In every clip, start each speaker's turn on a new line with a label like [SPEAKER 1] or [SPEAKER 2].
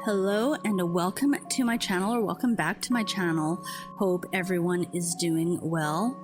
[SPEAKER 1] Hello and welcome to my channel, or welcome back to my channel. Hope everyone is doing well.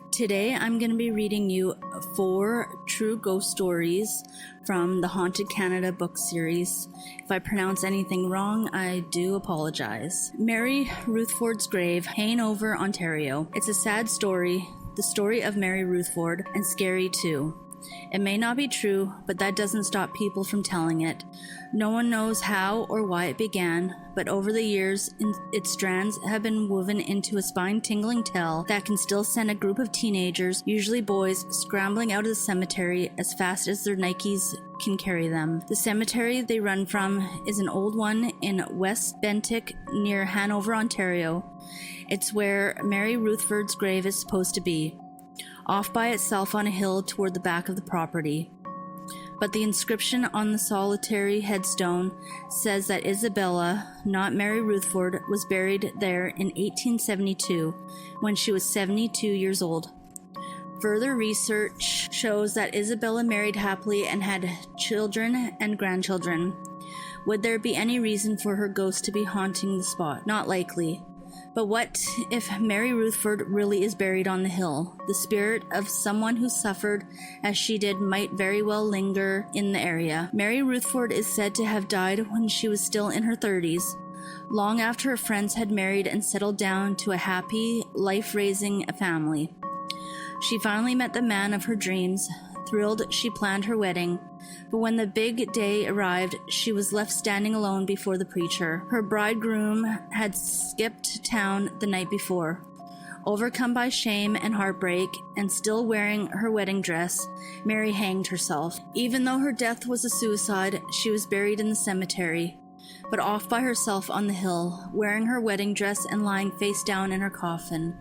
[SPEAKER 1] Today I'm going to be reading you 4 true ghost stories from the Haunted Canada book series. If I pronounce anything wrong, I do apologize. Mary Rutherford's grave, Hanover, Ontario. It's a sad story, the story of Mary Rutherford, and scary too. It may not be true, but that doesn't stop people from telling it. No one knows how or why it began, but over the years, its strands have been woven into a spine-tingling tale that can still send a group of teenagers, usually boys, scrambling out of the cemetery as fast as their Nikes can carry them. The cemetery they run from is an old one in West Bentinck near Hanover, Ontario. It's where Mary Rutherford's grave is supposed to be, off by itself on a hill toward the back of the property. But the inscription on the solitary headstone says that Isabella, not Mary Rutherford, was buried there in 1872 when she was 72 years old. Further research shows that Isabella married happily and had children and grandchildren. Would there be any reason for her ghost to be haunting the spot? Not likely. But what if Mary Rutherford really is buried on the hill? The spirit of someone who suffered as she did might very well linger in the area. Mary Rutherford is said to have died when she was still in her 30s, long after her friends had married and settled down to a happy life, raising a family. She finally met the man of her dreams. Thrilled, she planned her wedding. But when the big day arrived, she was left standing alone before the preacher. Her bridegroom had skipped town the night before. Overcome by shame and heartbreak, and still wearing her wedding dress, Mary hanged herself. Even though her death was a suicide, she was buried in the cemetery, but off by herself on the hill, wearing her wedding dress and lying face down in her coffin.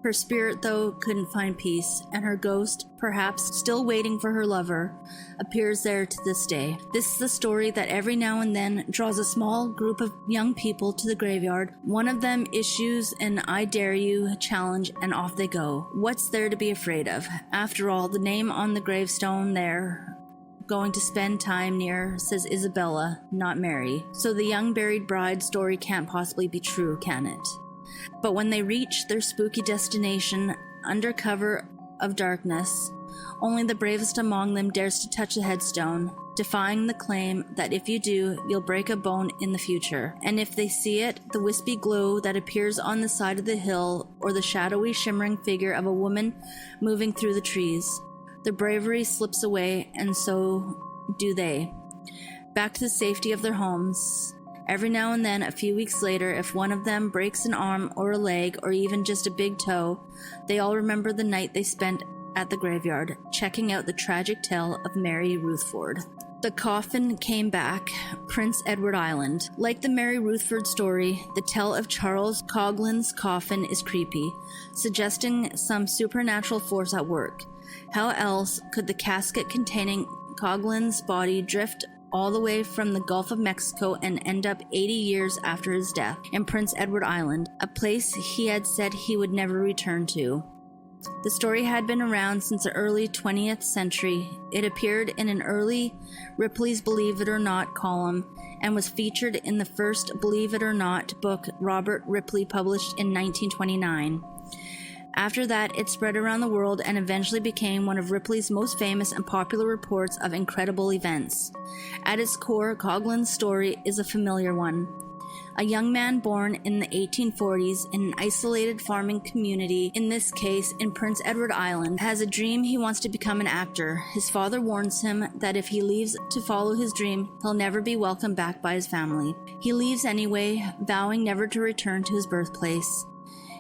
[SPEAKER 1] Her spirit, though, couldn't find peace, and her ghost, perhaps still waiting for her lover, appears there to this day. This is the story that every now and then draws a small group of young people to the graveyard. One of them issues an "I dare you" challenge, and off they go. What's there to be afraid of? After all, the name on the gravestone there, going to spend time near, says Isabella, not Mary. So the young buried bride story can't possibly be true, can it? But when they reach their spooky destination, under cover of darkness, only the bravest among them dares to touch the headstone, defying the claim that if you do, you'll break a bone in the future. And if they see it, the wispy glow that appears on the side of the hill, or the shadowy shimmering figure of a woman moving through the trees, their bravery slips away, and so do they, back to the safety of their homes. Every now and then, a few weeks later, if one of them breaks an arm or a leg or even just a big toe, they all remember the night they spent at the graveyard, checking out the tragic tale of Mary Rutherford. The coffin came back, Prince Edward Island. Like the Mary Rutherford story, the tale of Charles Coughlin's coffin is creepy, suggesting some supernatural force at work. How else could the casket containing Coughlin's body drift all the way from the Gulf of Mexico and end up 80 years after his death in Prince Edward Island, a place he had said he would never return to? The story had been around since the early 20th century. It appeared in an early Ripley's Believe It or Not column and was featured in the first Believe It or Not book Robert Ripley published in 1929. After that, it spread around the world and eventually became one of Ripley's most famous and popular reports of incredible events. At its core, Coughlin's story is a familiar one. A young man born in the 1840s in an isolated farming community, in this case in Prince Edward Island, has a dream he wants to become an actor. His father warns him that if he leaves to follow his dream, he'll never be welcomed back by his family. He leaves anyway, vowing never to return to his birthplace.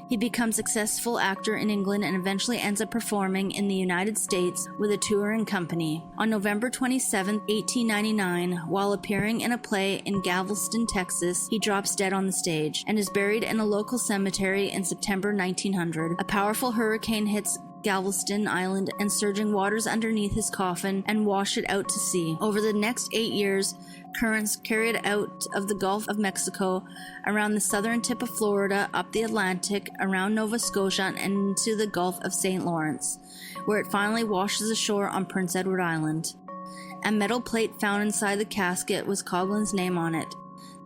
[SPEAKER 1] He becomes a successful actor in England and eventually ends up performing in the United States with a touring company. On November 27, 1899, while appearing in a play in Galveston, Texas, he drops dead on the stage and is buried in a local cemetery in September 1900. A powerful hurricane hits Galveston Island and surging waters underneath his coffin and wash it out to sea. Over the next 8 years, currents carried out of the Gulf of Mexico, around the southern tip of Florida, up the Atlantic, around Nova Scotia, and into the Gulf of St. Lawrence, where it finally washes ashore on Prince Edward Island. A metal plate found inside the casket was Coughlin's name on it.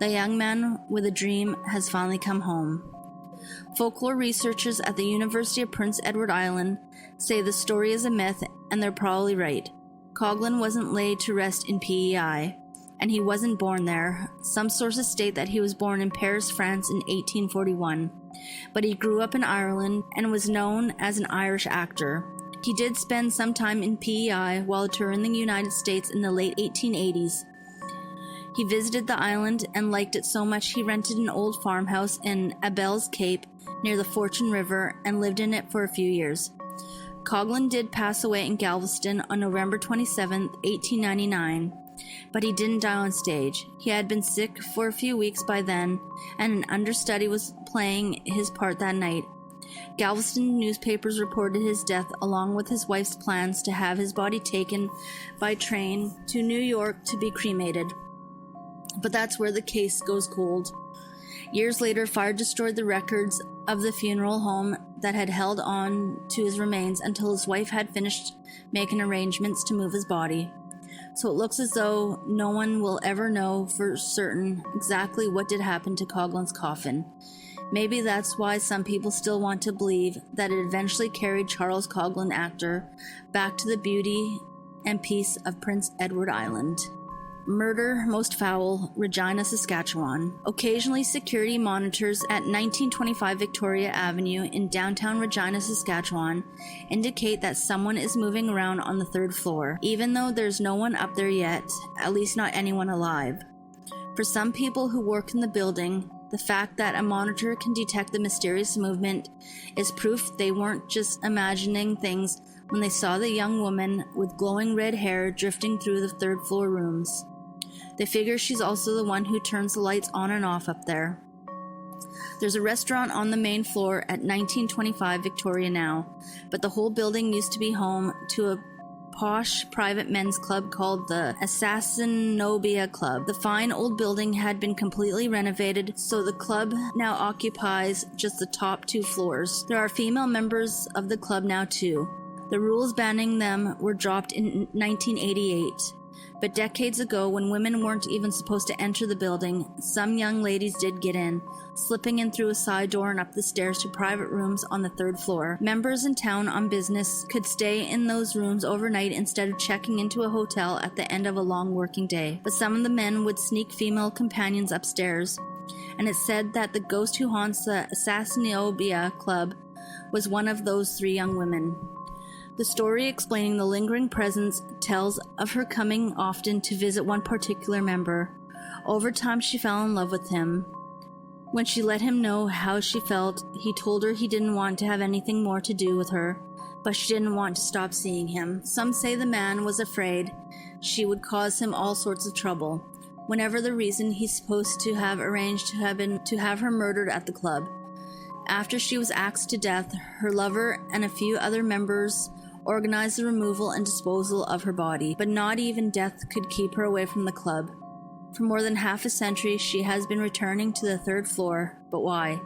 [SPEAKER 1] The young man with a dream has finally come home. Folklore researchers at the University of Prince Edward Island say the story is a myth, and they're probably right. Coghlan wasn't laid to rest in PEI, and he wasn't born there. Some sources state that he was born in Paris, France in 1841, but he grew up in Ireland and was known as an Irish actor. He did spend some time in PEI while touring the United States in the late 1880s. He visited the island and liked it so much he rented an old farmhouse in Abel's Cape near the Fortune River and lived in it for a few years. Coghlan did pass away in Galveston on November 27, 1899, but he didn't die on stage. He had been sick for a few weeks by then, and an understudy was playing his part that night. Galveston newspapers reported his death along with his wife's plans to have his body taken by train to New York to be cremated. But that's where the case goes cold. Years later, fire destroyed the records of the funeral home that had held on to his remains until his wife had finished making arrangements to move his body. So it looks as though no one will ever know for certain exactly what did happen to Coghlan's coffin. Maybe that's why some people still want to believe that it eventually carried Charles Coghlan, actor, back to the beauty and peace of Prince Edward Island. Murder Most Foul, Regina, Saskatchewan. Occasionally, security monitors at 1925 Victoria Avenue in downtown Regina, Saskatchewan indicate that someone is moving around on the third floor, even though there's no one up there yet, at least not anyone alive. For some people who work in the building, the fact that a monitor can detect the mysterious movement is proof they weren't just imagining things when they saw the young woman with glowing red hair drifting through the third floor rooms. They figure she's also the one who turns the lights on and off up there. There's a restaurant on the main floor at 1925 Victoria now, but the whole building used to be home to a posh private men's club called the Assassinobbia Club. The fine old building had been completely renovated, so the club now occupies just the top 2 floors. There are female members of the club now too. The rules banning them were dropped in 1988. But decades ago, when women weren't even supposed to enter the building, some young ladies did get in, slipping in through a side door and up the stairs to private rooms on the 3rd floor. Members in town on business could stay in those rooms overnight instead of checking into a hotel at the end of a long working day. But some of the men would sneak female companions upstairs, and it's said that the ghost who haunts the Assassinobbia Club was one of those 3 young women. The story explaining the lingering presence tells of her coming often to visit one particular member. Over time, she fell in love with him. When she let him know how she felt, he told her he didn't want to have anything more to do with her, but she didn't want to stop seeing him. Some say the man was afraid she would cause him all sorts of trouble, whenever the reason he's supposed to have arranged to have been to have her murdered at the club. After she was axed to death, her lover and a few other members organized the removal and disposal of her body, but not even death could keep her away from the club. For more than half a century, she has been returning to the 3rd floor, but why?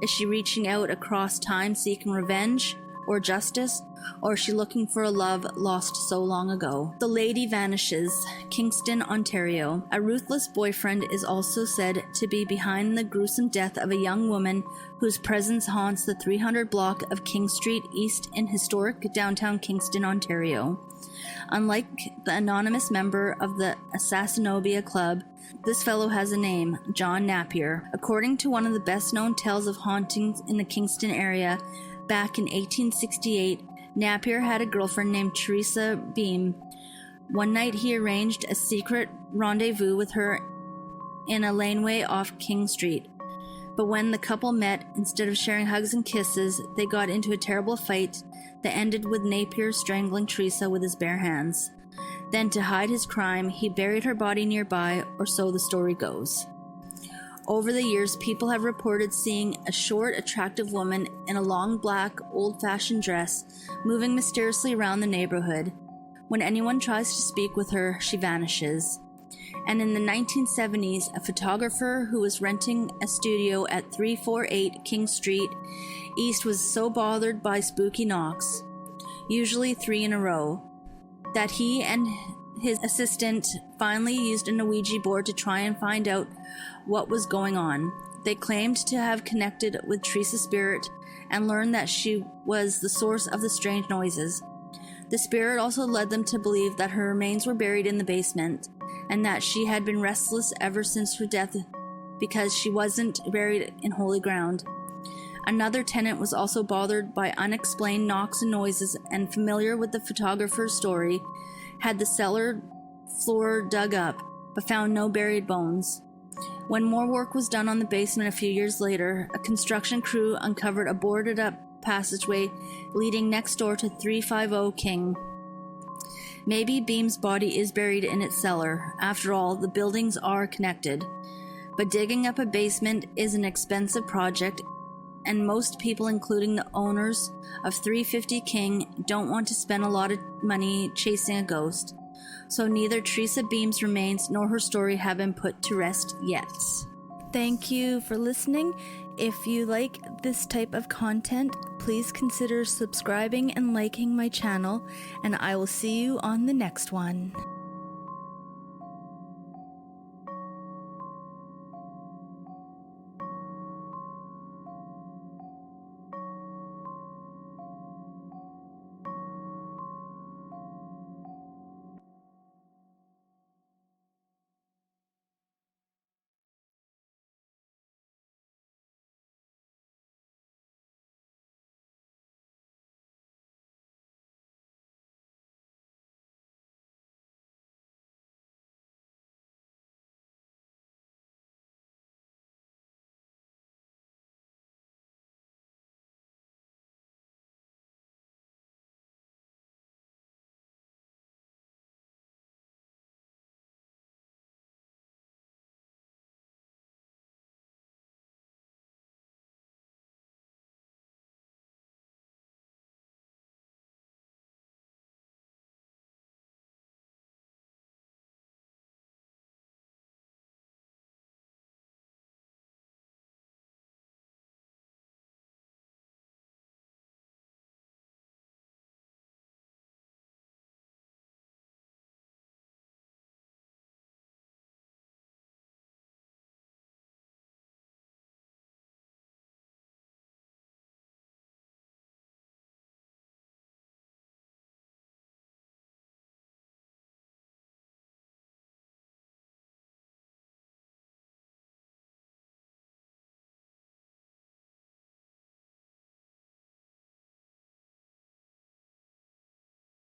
[SPEAKER 1] Is she reaching out across time seeking revenge or justice, or is she looking for a love lost so long ago? The Lady Vanishes, Kingston, Ontario. A ruthless boyfriend is also said to be behind the gruesome death of a young woman whose presence haunts the 300 block of King Street East in historic downtown Kingston, Ontario. Unlike the anonymous member of the Assassinobbia Club, this fellow has a name, John Napier. According to one of the best-known tales of hauntings in the Kingston area, back in 1868, Napier had a girlfriend named Teresa Beam. One night he arranged a secret rendezvous with her in a laneway off King Street. But when the couple met, instead of sharing hugs and kisses, they got into a terrible fight that ended with Napier strangling Teresa with his bare hands. Then, to hide his crime, he buried her body nearby, or so the story goes. Over the years, people have reported seeing a short, attractive woman in a long black, old-fashioned dress moving mysteriously around the neighborhood. When anyone tries to speak with her, she vanishes. And in the 1970s, a photographer who was renting a studio at 348 King Street East was so bothered by spooky knocks, usually 3 in a row, that he and his assistant finally used an Ouija board to try and find out what was going on. They claimed to have connected with Teresa's spirit and learned that she was the source of the strange noises. The spirit also led them to believe that her remains were buried in the basement and that she had been restless ever since her death because she wasn't buried in holy ground. Another tenant was also bothered by unexplained knocks and noises, and familiar with the photographer's story, had the cellar floor dug up, but found no buried bones. When more work was done on the basement a few years later, a construction crew uncovered a boarded-up passageway leading next door to 350 King. Maybe Beam's body is buried in its cellar. After all, the buildings are connected. But digging up a basement is an expensive project, and most people, including the owners of 350 King, don't want to spend a lot of money chasing a ghost. So neither Teresa Beam's remains nor her story have been put to rest yet. Thank you for listening. If you like this type of content, please consider subscribing and liking my channel, and I will see you on the next one.